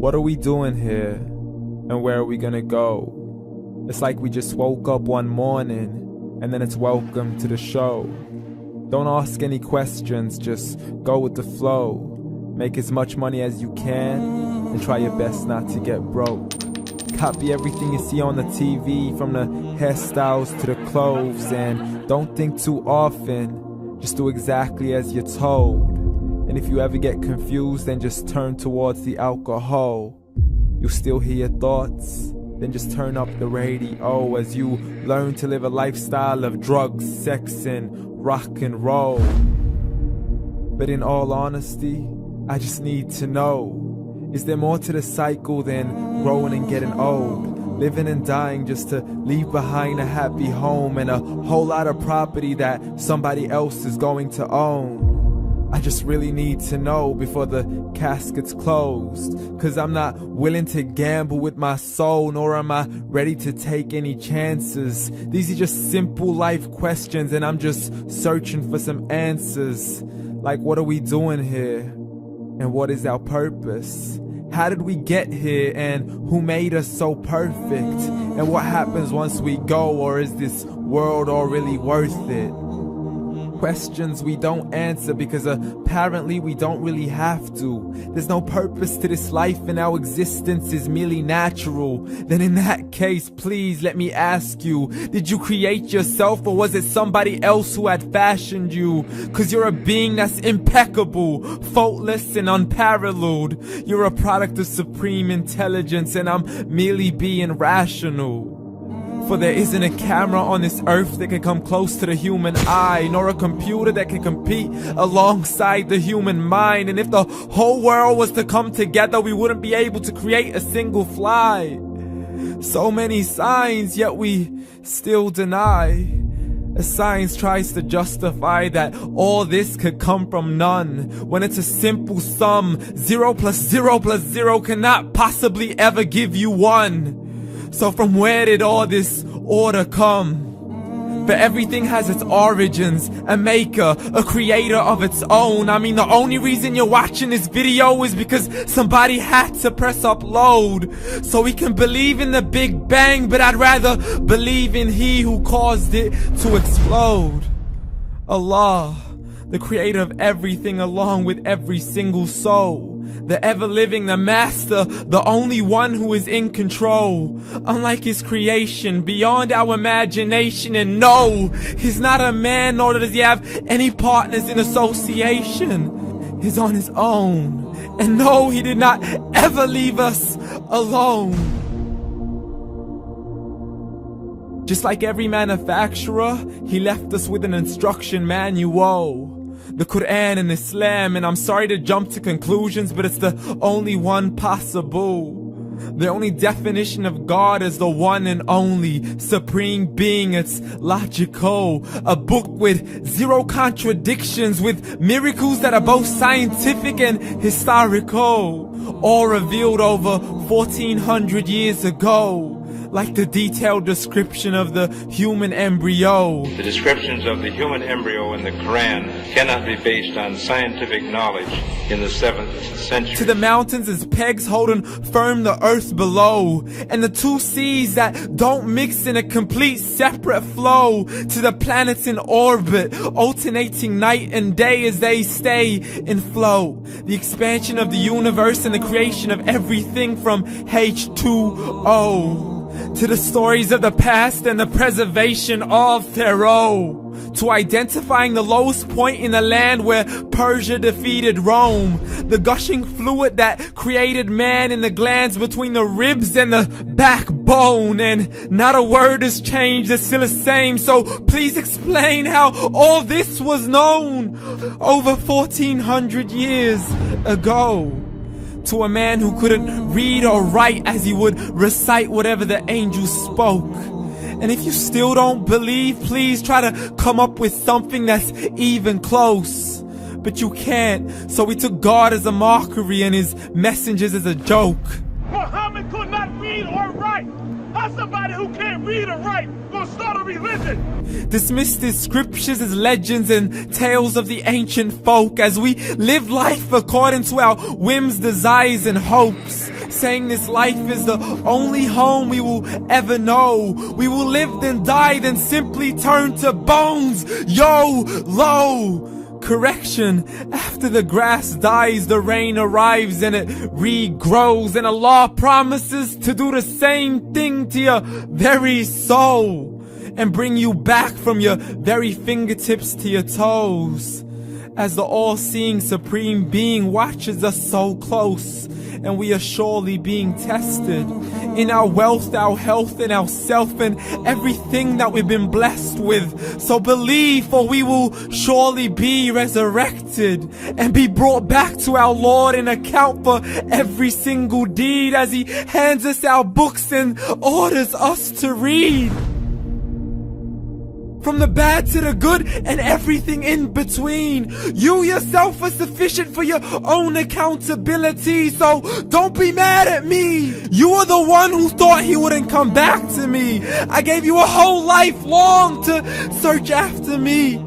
What are we doing here? And where are we gonna go? It's like we just woke up one morning and then it's welcome to the show. Don't ask any questions, just go with the flow. Make as much money as you can and try your best not to get broke. Copy everything you see on the TV, from the hairstyles to the clothes, and don't think too often, just do exactly as you're told. And if you ever get confused, then just turn towards the alcohol. You'll still hear your thoughts, then just turn up the radio as you learn to live a lifestyle of drugs, sex, and rock and roll. But in all honesty, I just need to know, is there more to the cycle than growing and getting old? Living and dying just to leave behind a happy home and a whole lot of property that somebody else is going to own. I just really need to know before the casket's closed, 'cause I'm not willing to gamble with my soul, nor am I ready to take any chances. These are just simple life questions and I'm just searching for some answers. Like, what are we doing here? And what is our purpose? How did we get here, and who made us so perfect? And what happens once we go, or is this world all really worth it? Questions we don't answer because apparently we don't really have to. There's no purpose to this life and our existence is merely natural. Then in that case, please let me ask you, did you create yourself, or was it somebody else who had fashioned you? 'Cause you're a being that's impeccable, faultless and unparalleled. You're a product of supreme intelligence and I'm merely being rational. For there isn't a camera on this earth that can come close to the human eye, nor a computer that can compete alongside the human mind. And if the whole world was to come together, we wouldn't be able to create a single fly. So many signs, yet we still deny. As science tries to justify that all this could come from none, when it's a simple sum. 0 plus 0 plus 0 cannot possibly ever give you 1. So from where did all this order come? For everything has its origins, a maker, a creator of its own. I mean, the only reason you're watching this video is because somebody had to press upload. So we can believe in the Big Bang, but I'd rather believe in He who caused it to explode. Allah, the creator of everything along with every single soul. The ever-living, the master, the only one who is in control. Unlike his creation, beyond our imagination. And no, he's not a man, nor does he have any partners in association. He's on his own. And no, he did not ever leave us alone. Just like every manufacturer, he left us with an instruction manual. The Quran and Islam, and I'm sorry to jump to conclusions, but it's the only one possible. The only definition of God is the one and only supreme being. It's logical, a book with 0 contradictions, with miracles that are both scientific and historical, all revealed over 1400 years ago. Like the detailed description of the human embryo. The descriptions of the human embryo in the Quran cannot be based on scientific knowledge in the 7th century. To the mountains as pegs holding firm the earth below, and the 2 seas that don't mix in a complete separate flow. To the planets in orbit, alternating night and day as they stay in flow. The expansion of the universe and the creation of everything from H2O. To the stories of the past and the preservation of Pharaoh. To identifying the lowest point in the land where Persia defeated Rome. The gushing fluid that created man in the glands between the ribs and the backbone. And not a word has changed, it's still the same. So please explain how all this was known over 1400 years ago. To a man who couldn't read or write as he would recite whatever the angels spoke. And if you still don't believe, please try to come up with something that's even close. But you can't, so we took God as a mockery and his messengers as a joke. Muhammad could not read or write. How's somebody who can't read or write gonna start a religion? Dismissed his scriptures as legends and tales of the ancient folk as we live life according to our whims, desires, and hopes. saying this life is the only home we will ever know. We will live then die, then simply turn to bones. YOLO! Correction, after the grass dies, the rain arrives and it regrows, and Allah promises to do the same thing to your very soul and bring you back from your very fingertips to your toes, as the all-seeing supreme being watches us so close, and we are surely being tested in our wealth, our health, and our self, and everything that we've been blessed with. So believe, for we will surely be resurrected and be brought back to our Lord and account for every single deed, as He hands us our books and orders us to read. From the bad to the good and everything in between. You yourself are sufficient for your own accountability, so don't be mad at me. You are the one who thought He wouldn't come back to me. I gave you a whole life long to search after me,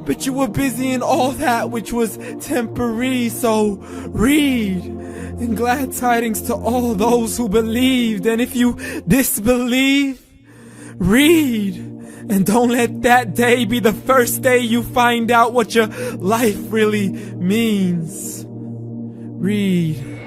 but you were busy in all that which was temporary. So read, and glad tidings to all those who believed. And if you disbelieve, read. And don't let that day be the first day you find out what your life really means. Read.